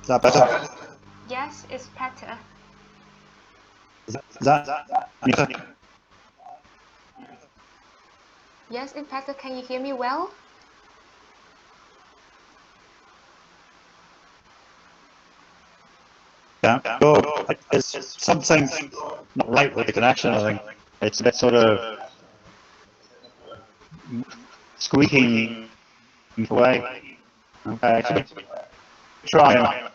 Is that better? Yes, it's better. Is that any better? Yes, it's better. Can you hear me well? Yeah. Good. There's something not right with the connection, I think. It's a bit sort of squeaking away. Okay. Should we try?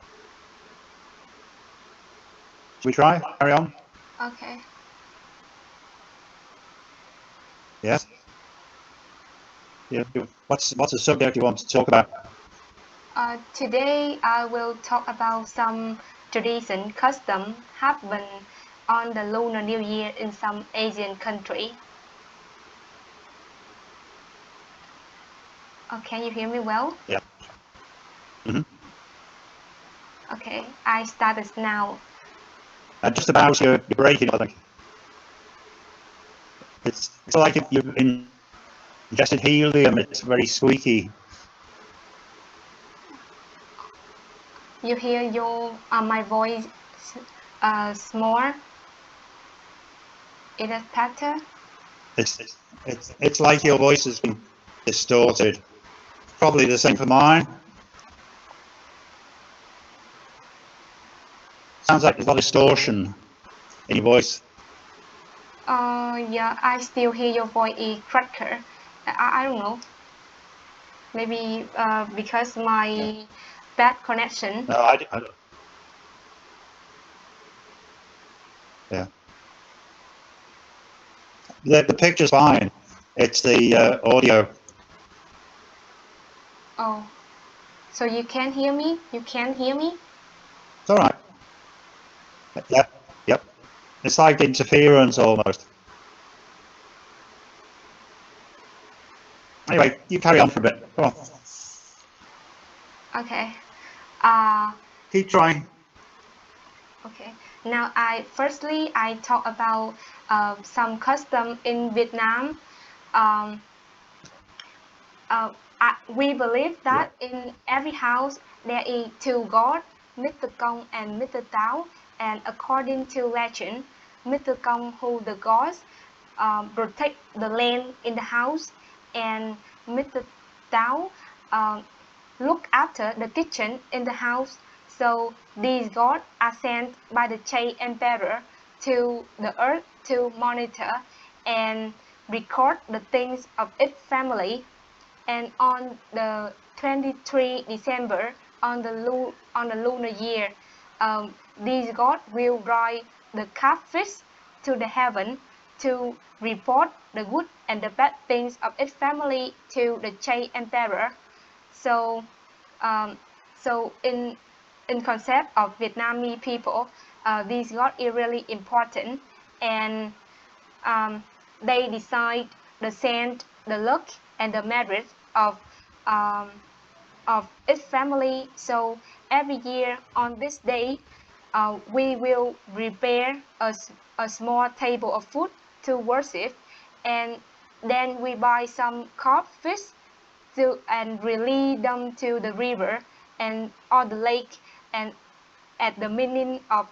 Should we try? Carry on? Okay. Yes. Yeah. What's the subject you want to talk about? Today I will talk about some tradition custom happen on the Lunar New Year in some Asian country. Can you hear me well? Yeah. Mm-hmm. Okay, I started now. Just about you're breaking, I think. It's like if you've ingested helium. It's very squeaky. You hear your my voice small. It is better. It's like your voice has been distorted. Probably the same for mine. Sounds like there's a lot of distortion in your voice. Yeah, I still hear your voice is cracker. I don't know. Maybe because my bad connection. No, I yeah. The picture's fine. It's the audio. Oh, so you can hear me? You can hear me? It's all right. Yep. It's like interference almost. Anyway, you carry on for a bit. Come on. Okay. Keep trying. Okay. Now I talk about some custom in Vietnam. Um, we believe that in every house there is two gods, Mr. Kong and Mr. Tao, and according to legend, Mr. Kong who the gods protect the land in the house, and Mr. Tao look after the kitchen in the house. So these gods are sent by the Chay Emperor to the earth to monitor and record the things of its family. And on the 23 December on the lunar year, these gods will ride the catfish to the heaven to report the good and the bad things of its family to the Chay Emperor. So, so in concept of Vietnamese people, these gods is really important, and they decide the scent, the look, and the merit um, of its family. So every year on this day, we will prepare a small table of food to worship, and then we buy some cod fish and release them to the river and or the lake, and at the meaning of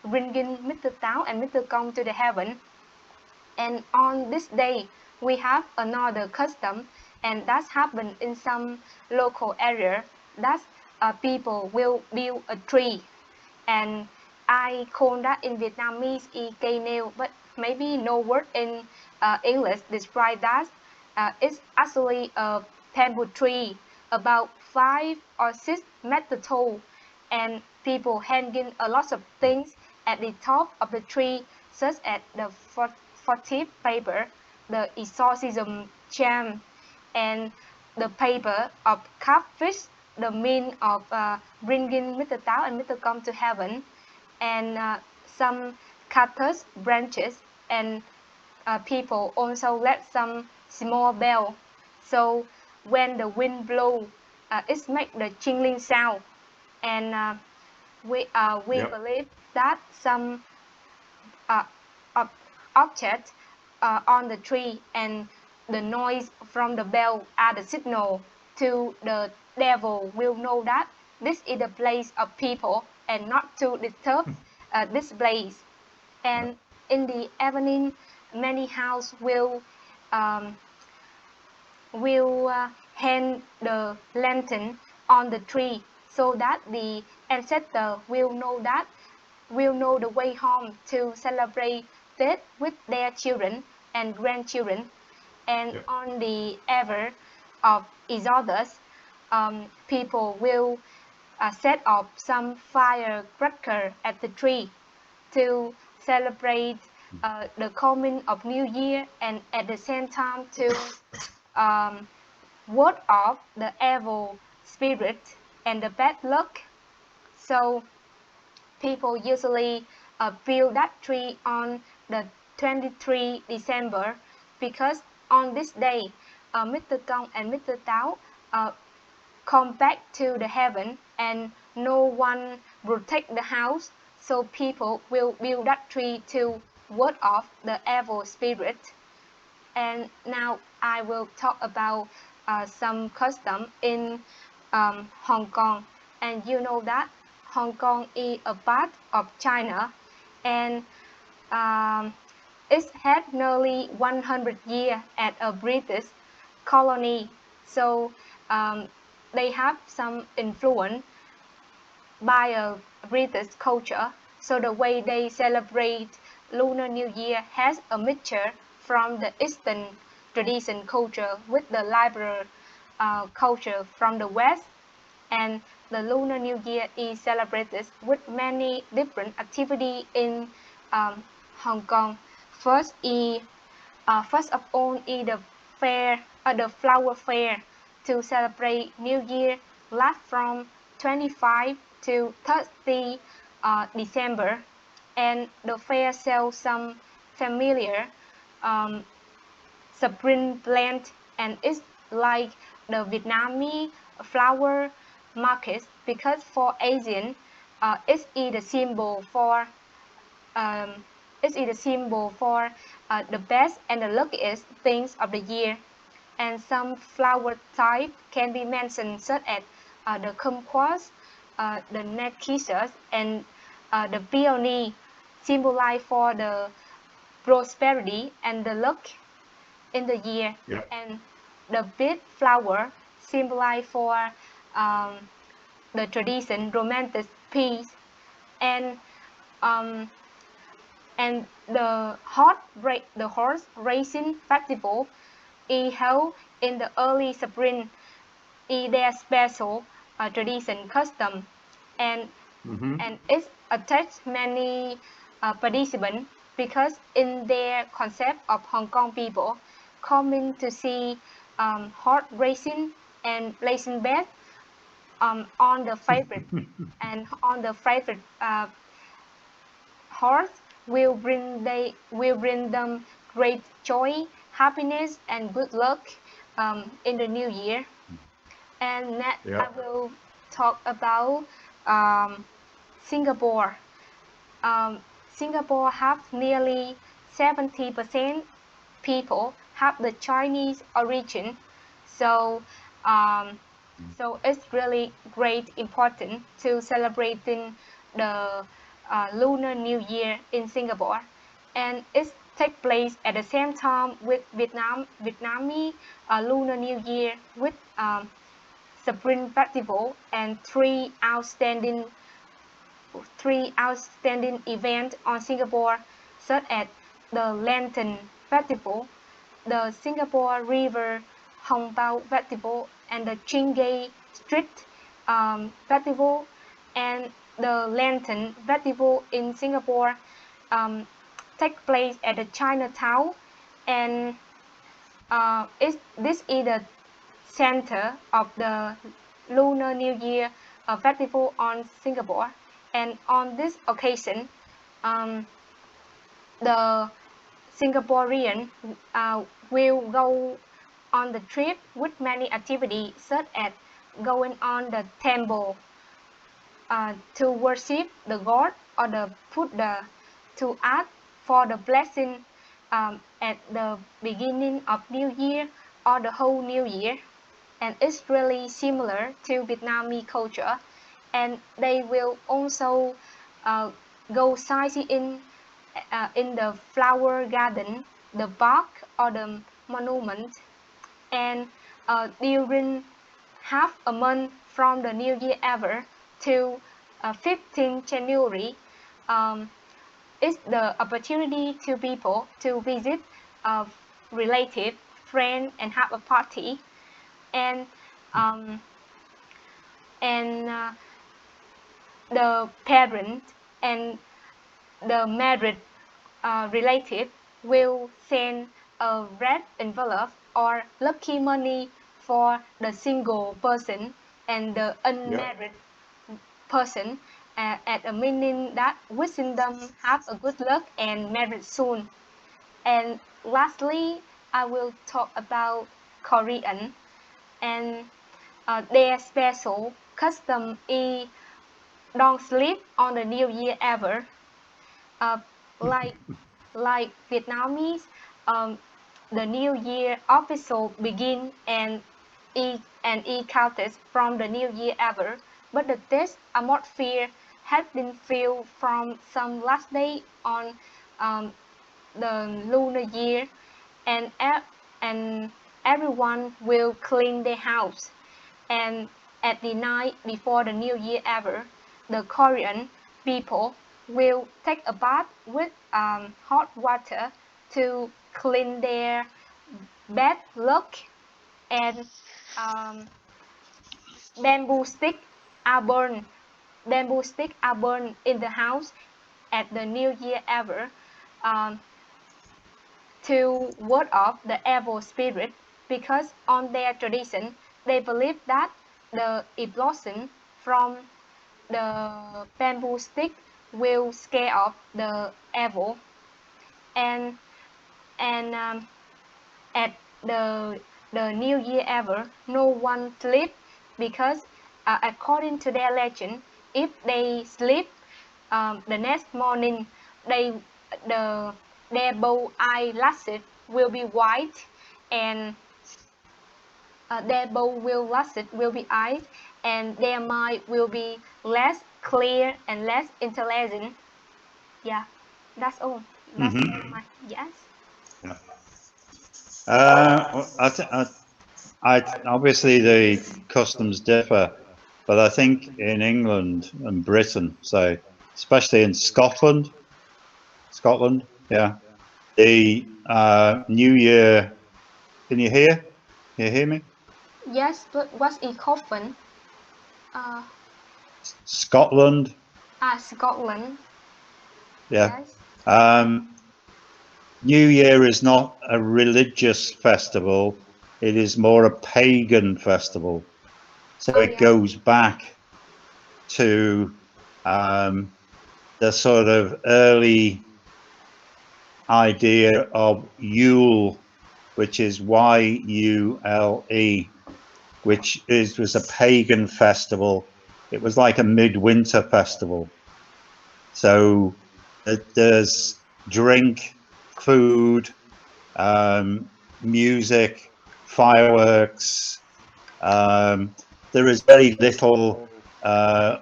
bringing Mr. Tao and Mr. Kong to the heaven. And on this day, we have another custom, and that's happened in some local area. That people will build a tree, and I call that in Vietnamese is cây nêu, but maybe no word in English describe that. It's actually a bamboo tree about 5 or 6 meters tall, and people hanging a lot of things at the top of the tree, such as the fourth paper, the exorcism charm, and the paper of catfish, the mean of bringing Mr. Tao and Mr. Kong to heaven, and some cactus branches, and people also let some small bell. So when the wind blows, it makes the jingling sound, and we believe that some uh, object on the tree and the noise from the bell are the signal to the devil will know that this is the place of people and not to disturb this place. And in the evening, many houses um, will hang the lantern on the tree so that the ancestor will know the way home to celebrate Tết with their children and grandchildren. And on the eve of Exodus, people will set off some firecracker at the tree to celebrate the coming of New Year, and at the same time to ward off the evil spirit and the bad luck. So people usually build that tree on the 23 December because on this day, Mr. Kong and Mr. Tao come back to the heaven and no one will take the house. So people will build that tree to ward off the evil spirit. And now I will talk about some custom in Hong Kong. And you know that Hong Kong is a part of China, and it had nearly 100 years as a British colony. So they have some influence by a British culture. So the way they celebrate Lunar New Year has a mixture from the Eastern tradition culture with the liberal culture from the West. And the Lunar New Year is celebrated with many different activities in Hong Kong. First of all is the flower fair to celebrate New Year, last from 25 to 30 December, and the fair sells some familiar spring plant, and it's like the Vietnamese flower market because for Asian, it is the symbol for the best and the luckiest things of the year. And some flower type can be mentioned such as the kumquat, the narcissus, and the peony, symbolize for the prosperity and the luck in the year. And the big flower symbolize for the tradition, romantic peace, and the horse racing festival is held in the early spring is their special tradition custom, and it attracts many participants because in their concept of Hong Kong people coming to see horse racing and racing bet on the favorite and on the favorite horse will bring them great joy, happiness, and good luck in the new year. And next, I will talk about Singapore. Singapore have nearly 70% people have the Chinese origin, so it's really great important to celebrating the Lunar New Year in Singapore, and it takes place at the same time with Vietnamese Lunar New Year with Spring Festival and three outstanding events on Singapore, such as the Lantern Festival, the Singapore River Hong Bao Festival, and the Chingay Street Festival. And the Lantern Festival in Singapore take place at the Chinatown, and this is the center of the Lunar New Year festival on Singapore. And on this occasion, the Singaporean will go on the trip with many activities such as going on the temple to worship the god or the Buddha, to ask for the blessing at the beginning of New Year or the whole New Year. And it's really similar to Vietnamese culture. and they will also go sightseeing in the flower garden, the park, or the monument. And during half a month from the New Year ever to 15th January, is the opportunity to people to visit relative, friend, and have a party. And um, and the parent and the married relative will send a red envelope or lucky money for the single person and the unmarried person, at a meaning that wishing them have a good luck and married soon. And lastly, I will talk about Korean and their special custom is don't sleep on the New Year ever. Uh, like like Vietnamese, the New Year official begin and counted from the New Year ever, but the test atmosphere had been filled from some last day on the lunar year, and and everyone will clean their house. And at the night before the New Year ever, the Korean people will take a bath with hot water to clean their bad luck, and um, bamboo stick are burned. Bamboo stick are burned in the house at the New Year ever, um, to ward off the evil spirit, because on their tradition they believe that the explosion from the bamboo stick will scare off the evil. And and at the New Year ever, no one sleep, because according to their legend, if they sleep, the next morning they the their bow eyelashes will be white, and their bow will lashes will be eyes, and their mind will be less clear and less intelligent. Yeah, that's all. That's all my yes. Yeah. Obviously the customs differ, but I think in England and Britain, so especially in Scotland, yeah, the New Year. Can you hear? Can you hear me? Yes, but what's in coffin? Uh, Scotland, Scotland. yeah. Yes. New Year is not a religious festival; it is more a pagan festival. So Oh it yeah. goes back to the sort of early idea of Yule, which is Yule, which was a pagan festival. It was like a midwinter festival. So there's drink, food, music, fireworks. There is very little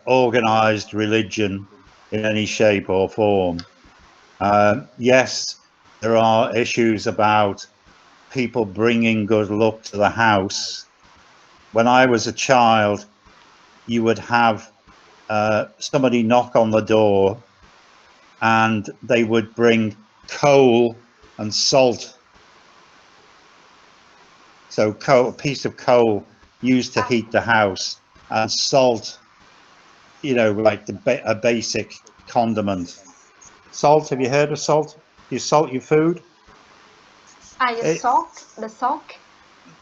organized religion in any shape or form. Yes, there are issues about people bringing good luck to the house. When I was a child, you would have somebody knock on the door and they would bring coal and salt. So a piece of coal used to heat the house, and salt, like a basic condiment. Salt, have you heard of salt? You salt your food? The It, sock. The sock.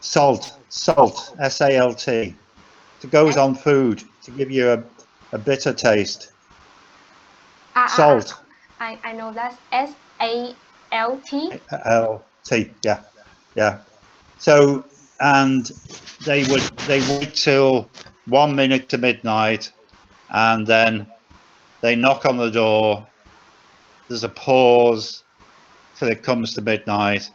salt, SALT. It goes S. on food to give you a bitter taste. Ah, Salt, I know that's SALT. LT, yeah, yeah. So, and they wait till 1 minute to midnight, and then they knock on the door. There's a pause till it comes to midnight,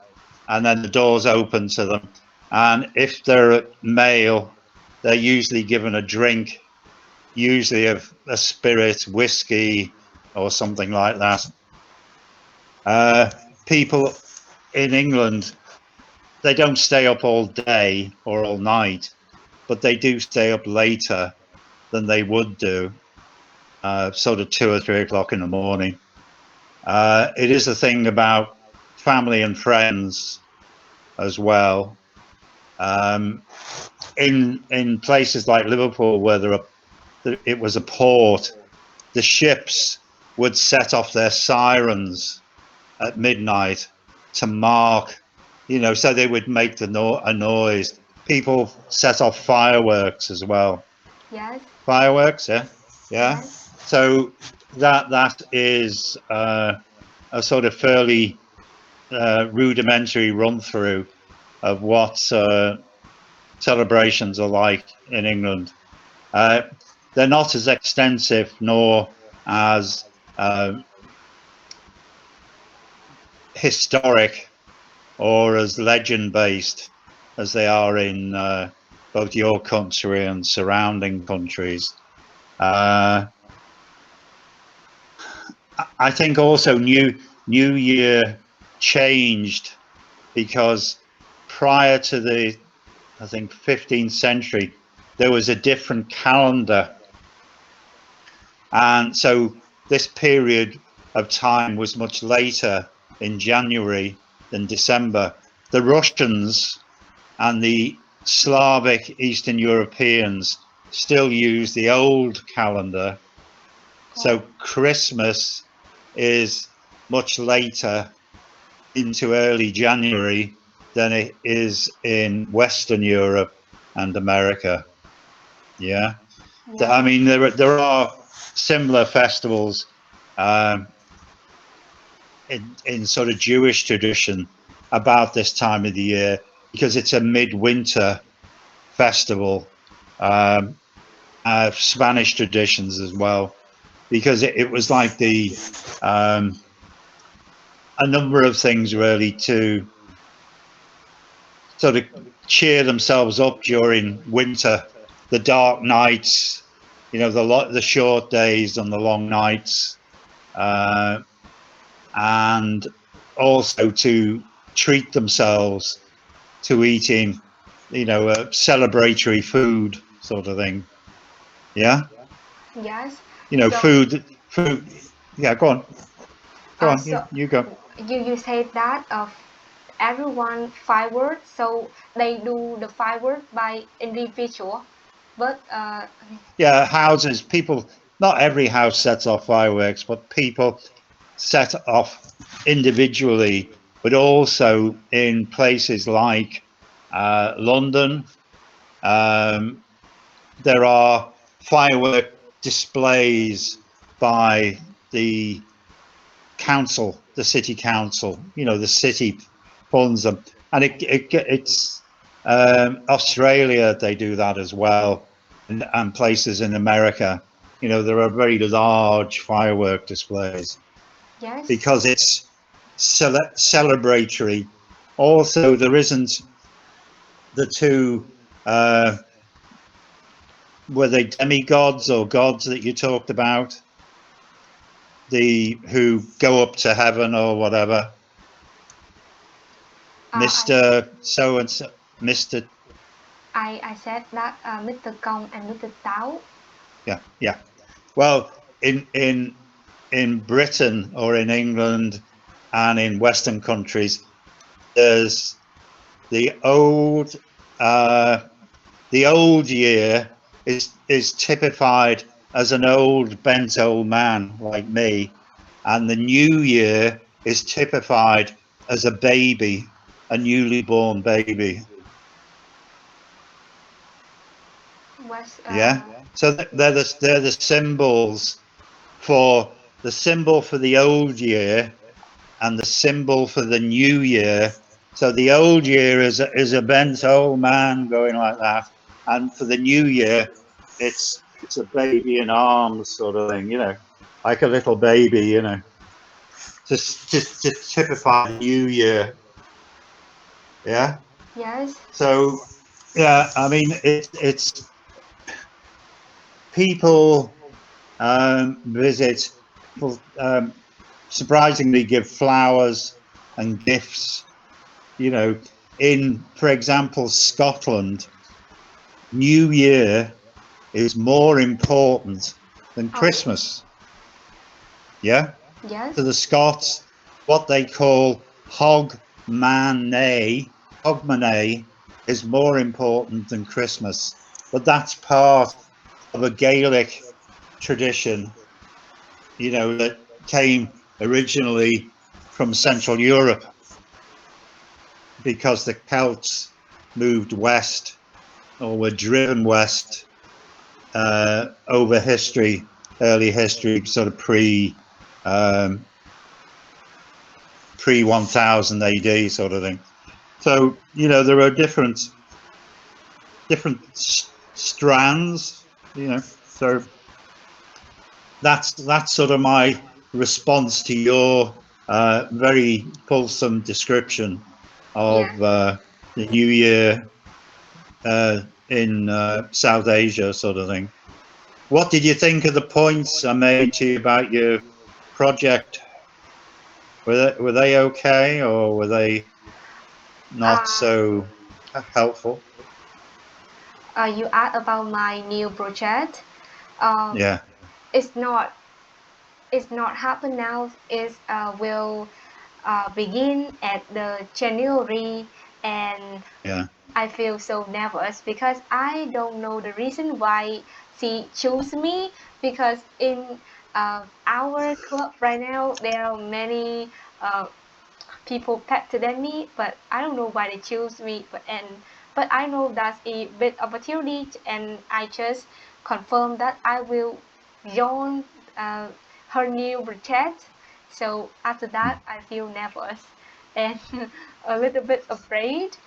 and then the doors open to them. And if they're male, they're usually given a drink, usually of a spirit, whiskey, or something like that. People in England, they don't stay up all day or all night, but they do stay up later than they would do, sort of 2 or 3 o'clock in the morning. It is a thing about family and friends as well. In places like Liverpool, where it was a port, the ships would set off their sirens at midnight to mark, so they would make a noise. People set off fireworks as well. Yes. Fireworks, yeah. Yes. So that is a sort of fairly rudimentary run through of what celebrations are like in England. They're not as extensive nor as historic or as legend based as they are in both your country and surrounding countries. I think also New Year changed because prior to the, I think, 15th century, there was a different calendar. And so this period of time was much later in January than December. The Russians and the Slavic Eastern Europeans still use the old calendar. So Christmas is much later into early January than it is in Western Europe and America. Yeah. Yeah. I mean, there are similar festivals in sort of Jewish tradition about this time of the year, because it's a midwinter festival. Spanish traditions as well, because it was like a number of things really to sort of cheer themselves up during winter, the dark nights, the short days and the long nights, and also to treat themselves to eating, a celebratory food sort of thing. Yeah. Yes. Food. Yeah, go on. So You go. you said that everyone fireworks, so they do the firework by individual, but Yeah, houses, people, not every house sets off fireworks, but people set off individually, but also in places like London. There are firework displays by the council, the city council. The city funds them, and it's Australia. They do that as well, and places in America. There are very large firework displays yes. because it's celebratory. Also, there isn't the two. Were they demigods or gods that you talked about? Who go up to heaven or whatever. Mr. So and so, Mr. I said that Mr. Kong and Mr. Tao. Yeah. Well, in Britain or in England and in Western countries, there's the old year is typified as an old bent old man like me, and the new year is typified as a baby, a newly born baby. Yeah. So they're the symbols for the symbol for the old year and the symbol for the new year. So the old year is a bent old man going like that, and for the new year, it's a baby in arms sort of thing, like a little baby, to typify the new year. Yeah. Yes. So yeah, I mean it's people visit. People surprisingly give flowers and gifts. You know, in, for example, Scotland, New Year is more important than Oh, Christmas. Yeah, yes. to the Scots, what they call Hogmanay, Hogmanay is more important than Christmas. But that's part of a Gaelic tradition, you know, that came originally from Central Europe because the Celts moved west or were driven west over history, early history, sort of pre 1000 AD sort of thing. So you know there are different strands. You know, so that's sort of my response to your very fulsome description Yeah. of the New Year in South Asia, sort of thing. What did you think of the points I made to you about your project? Were they okay, or were they not Uh, so helpful? you asked about my new project. Um, Yeah, it's not. It's not happen now. It will begin at the January, and yeah. I feel so nervous because I don't know the reason why she chose me, because in our club right now there are many uh, people better than me, but I don't know why they choose me. But I know that's a big opportunity, and I just confirm that I will join uh, her new project. So after that, I feel nervous and a little bit afraid.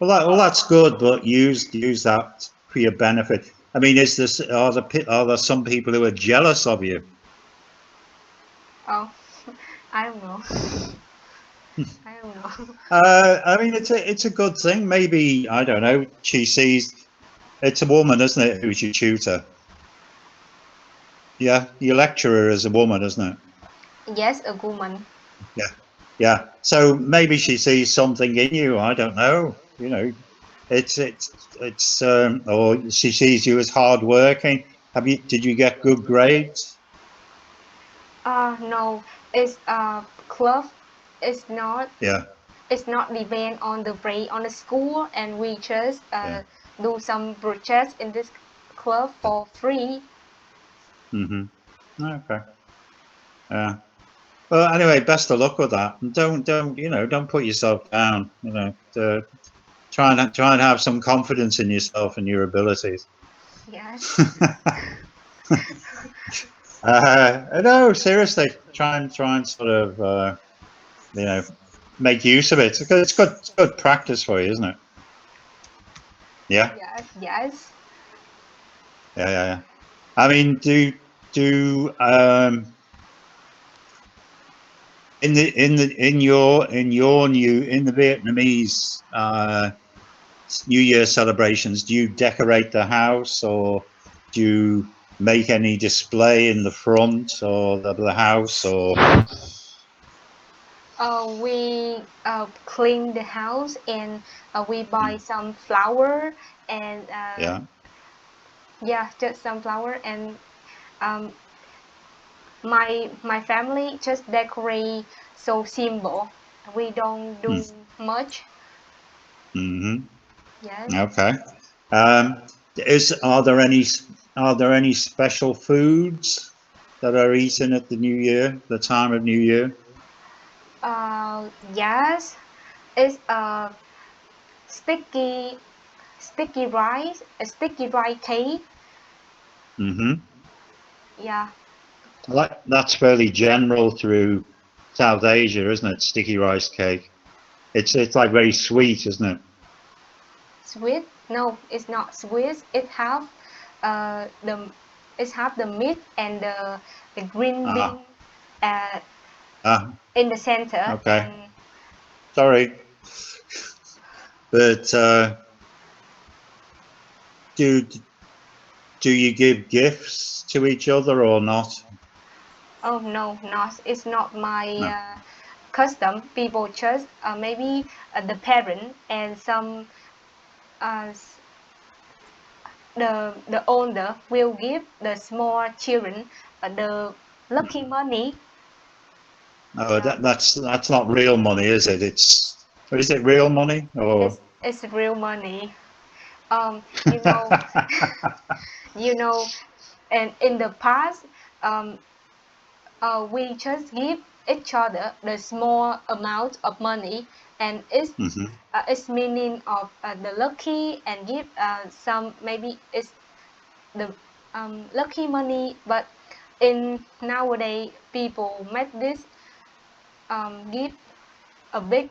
Well, that's good, but use that for your benefit. I mean, is this are there some people who are jealous of you? Oh, I don't know. I don't know. I mean, it's a good thing. Maybe I don't know. She sees it's a woman, isn't it? Who's your tutor? Yeah, your lecturer is a woman, isn't it? Yes, a woman. Yeah, yeah. So maybe she sees something in you. I don't know. You know, or she sees you as hardworking. Did you get good grades? No, it's club. It's not. Yeah, It's not depend on the grade on the school, and we just yeah. do some projects in this club for free. Mm-hmm. Okay. Yeah. Well, anyway, best of luck with that. And don't put yourself down. You know, try and have some confidence in yourself and your abilities. Yes. No, seriously, try and sort of you know make use of it. It's good practice for you, isn't it? Yeah, Yes. Yes. yeah. I mean, do in the Vietnamese New Year celebrations, do you decorate the house, or do you make any display in the front or the house, or We clean the house, and we buy some flour, and yeah? yeah, just some flour, and um, my family just decorate so simple. We don't do much. Mm-hmm. Yes. Okay. Um, is are there any special foods that are eaten at the New Year, the time of New Year? Yes. It's sticky sticky rice cake. Mm-hmm. Yeah. That's fairly general through South Asia, isn't it? Sticky rice cake. It's like very sweet, isn't it? Sweet? No, it's not sweet. The it have the meat and the green bean Ah, uh, ah, in the center, okay. and Sorry, but do do you give gifts to each other or not? Oh no, not it's not my No. custom. People just maybe the parent and some the older will give the small children the lucky money. No, that's not real money, is it? Is it real money or? It's real money. You know, you know, and in the past, we just give each other the small amount of money, and it's meaning of the lucky and give some maybe it's the lucky money, but in nowadays people make this give a big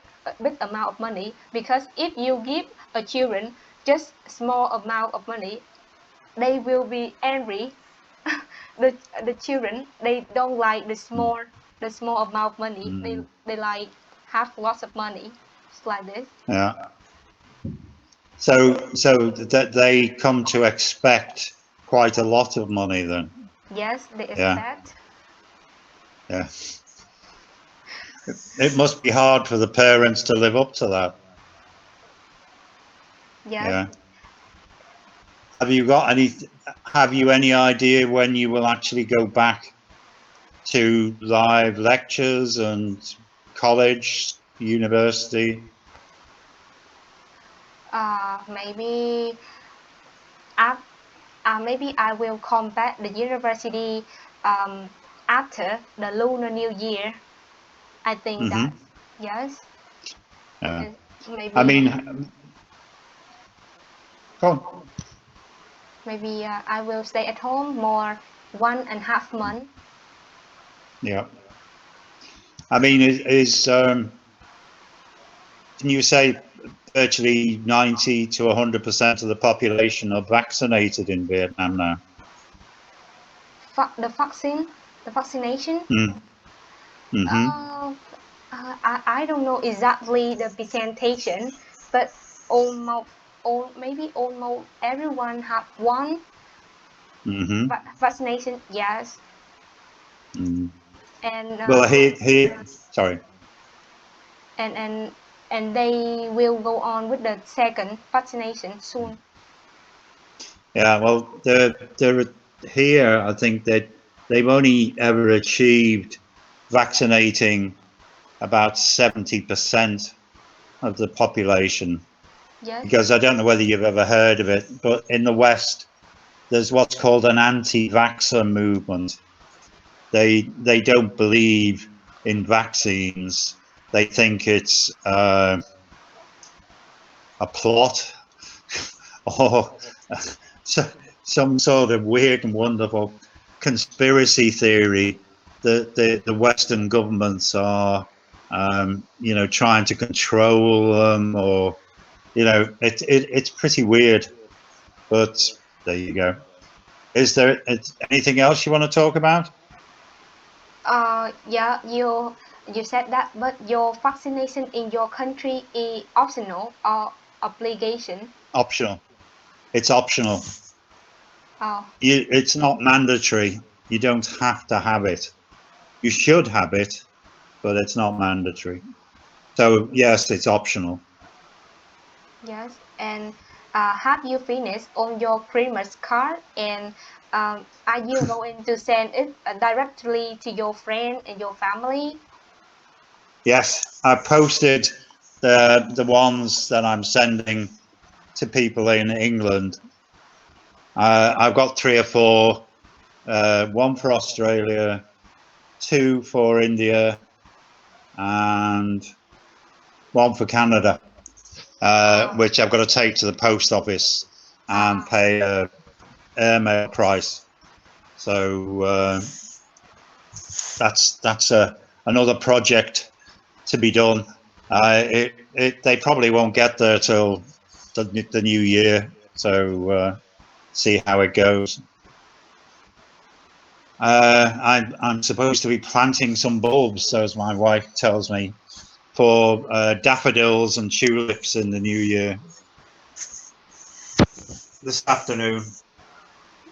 amount of money, because if you give a children just small amount of money, they will be angry. The children, they don't like the small amount of money. They like have lots of money. It's like this. Yeah. So that they come to expect quite a lot of money then. Yes, they Yeah. expect. Yeah. It must be hard for the parents to live up to that. Yes. Yeah. Have you any idea when you will actually go back to live lectures and college, university? Maybe maybe I will come back the university after the Lunar New Year. I think that yes. Yeah. Maybe I mean, go on. maybe I will stay at home more 1.5 months. Yeah. I mean, can you say virtually 90 to 100% of the population are vaccinated in Vietnam now? The vaccination. I don't know exactly the presentation, but maybe almost everyone have one vaccination. Yes. And Well, sorry. and they will go on with the second vaccination soon. Yeah, well, they're here. I think that they've only ever achieved vaccinating about 70% of the population. Yes. Because I don't know whether you've ever heard of it, but in the West, there's what's called an anti-vaxxer movement. They don't believe in vaccines. They think it's a plot or some sort of weird and wonderful conspiracy theory that the Western governments are, trying to control them, or it's pretty weird. But there you go. Is there anything else you want to talk about? Yeah, you said that, but your vaccination in your country is optional or obligation? Optional. It's optional. Oh. It's not mandatory. You don't have to have it. You should have it, but it's not mandatory. So yes, it's optional. Yes, and have you finished on your Christmas card, and are you going to send it directly to your friend and your family? Yes, I posted the ones that I'm sending to people in England. I've got 3 or 4. One for Australia, 2 for India, and 1 for Canada, which I've got to take to the post office and pay a airmail price. So that's another project to be done. They probably won't get there till the new year, so see how it goes. I'm supposed to be planting some bulbs, as my wife tells me, for daffodils and tulips in the new year. This afternoon.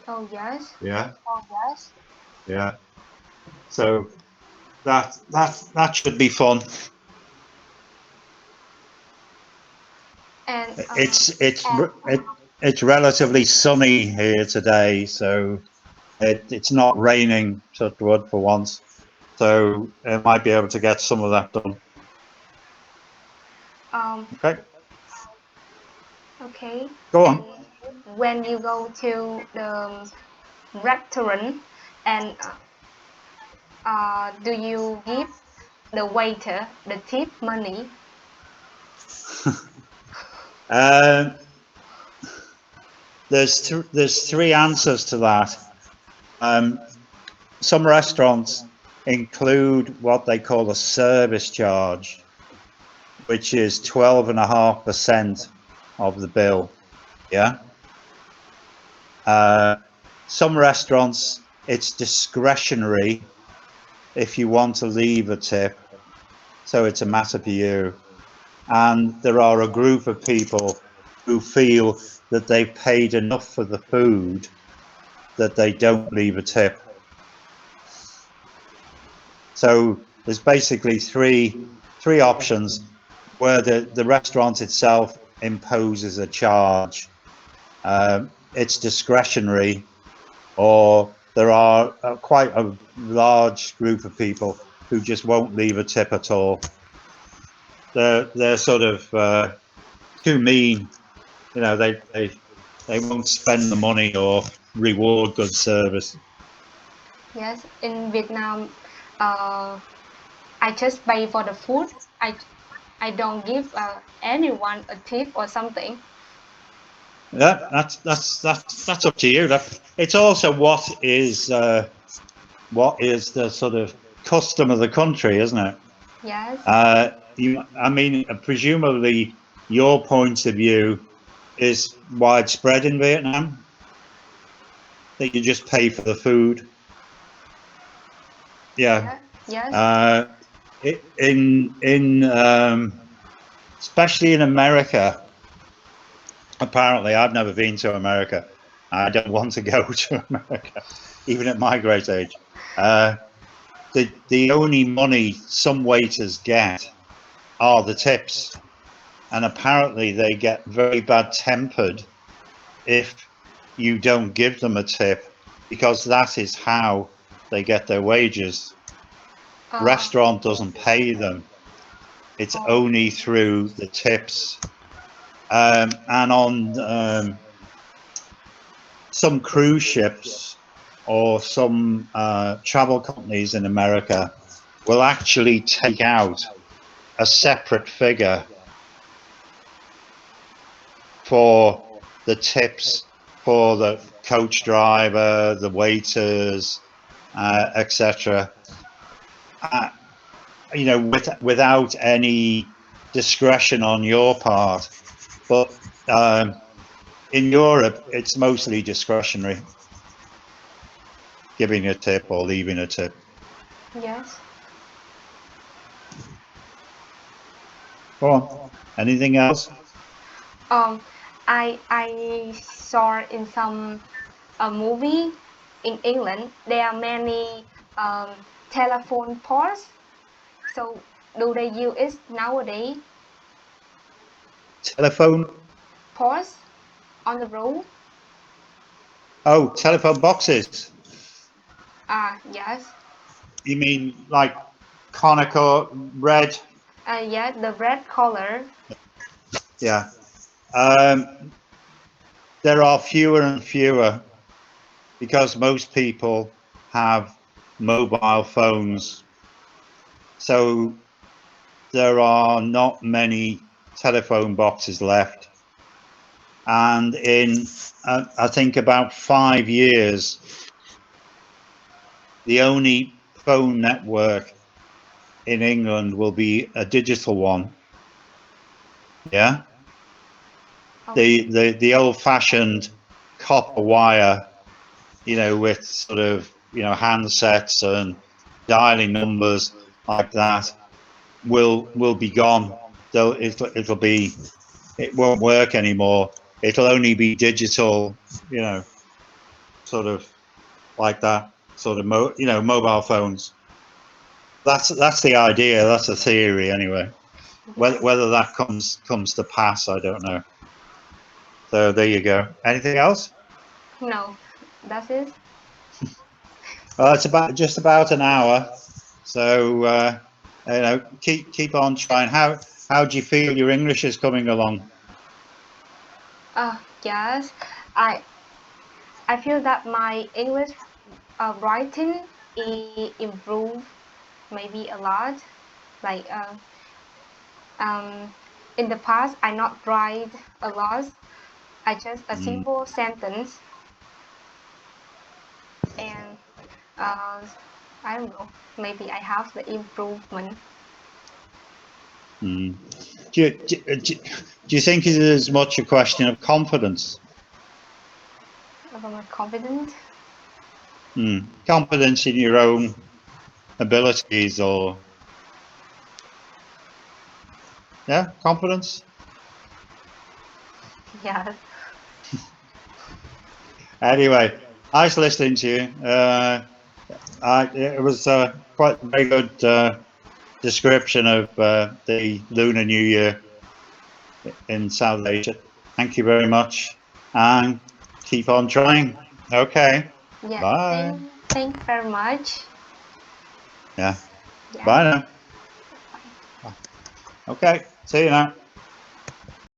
Oh yes. Yeah. Yeah. So that should be fun. And It's relatively sunny here today, so it's not raining, touch wood, for once. So I might be able to get some of that done. um, Okay, okay. go And on. when you go to the restaurant, and do you give the waiter the tip money? Um, there's three answers to that. Some restaurants include what they call a service charge, which is 12.5% of the bill. Yeah. Some restaurants, it's discretionary if you want to leave a tip, so it's a matter for you. And there are a group of people who feel that they've paid enough for the food that they don't leave a tip. So there's basically three options where the restaurant itself imposes a charge. It's discretionary, or there are quite a large group of people who just won't leave a tip at all. They're sort of too mean, you know. They won't spend the money or reward good service. Yes, in Vietnam, I just pay for the food. I don't give anyone a tip or something. Yeah, that's up to you. It's also what is the sort of custom of the country, isn't it? Yes. I mean, presumably your point of view is widespread in Vietnam, that you just pay for the food. Yeah. Yes. Especially in America. Apparently, I've never been to America. I don't want to go to America, even at my great age. The only money some waiters get are the tips, and apparently they get very bad tempered if you don't give them a tip, because that is how they get their wages. Restaurant doesn't pay them. It's only through the tips. And on some cruise ships or some travel companies in America will actually take out a separate figure for the tips for the coach driver, the waiters, etc. You know, without any discretion on your part. But in Europe, it's mostly discretionary, giving a tip or leaving a tip. Yes. Go on. Anything else? I saw in some a movie in England. There are many telephone poles. So do they use it nowadays? Telephone? Poles on the road? Oh, telephone boxes. Yes. You mean like conical red? Yeah, the red color. Yeah. There are fewer and fewer because most people have mobile phones. So there are not many telephone boxes left. And in, I think, about 5 years, the only phone network in England will be a digital one. Yeah. The old-fashioned copper wire, you know, with sort of, you know, handsets and dialing numbers like that will be gone. It won't work anymore. It'll only be digital, you know. sort of like that, sort of mobile phones. That's the idea. That's the theory, anyway. Whether that comes to pass, I don't know. So there you go. Anything else? No, that's it. Well, it's just about an hour. So keep on trying. How do you feel your English is coming along? Yes, I feel that my English writing improved maybe a lot. Like in the past, I not write a lot. I just a simple sentence, and I don't know. Maybe I have the improvement. Mm. Do you think it is much a question of confidence? About my confidence. Confidence in your own abilities, or confidence. Yes. Anyway, nice listening to you. It was quite a very good description of the Lunar New Year in South Asia. Thank you very much, and keep on trying. Okay. Yeah. Bye. Thank you very much. Yeah. Yeah. Bye now. Okay. See you now.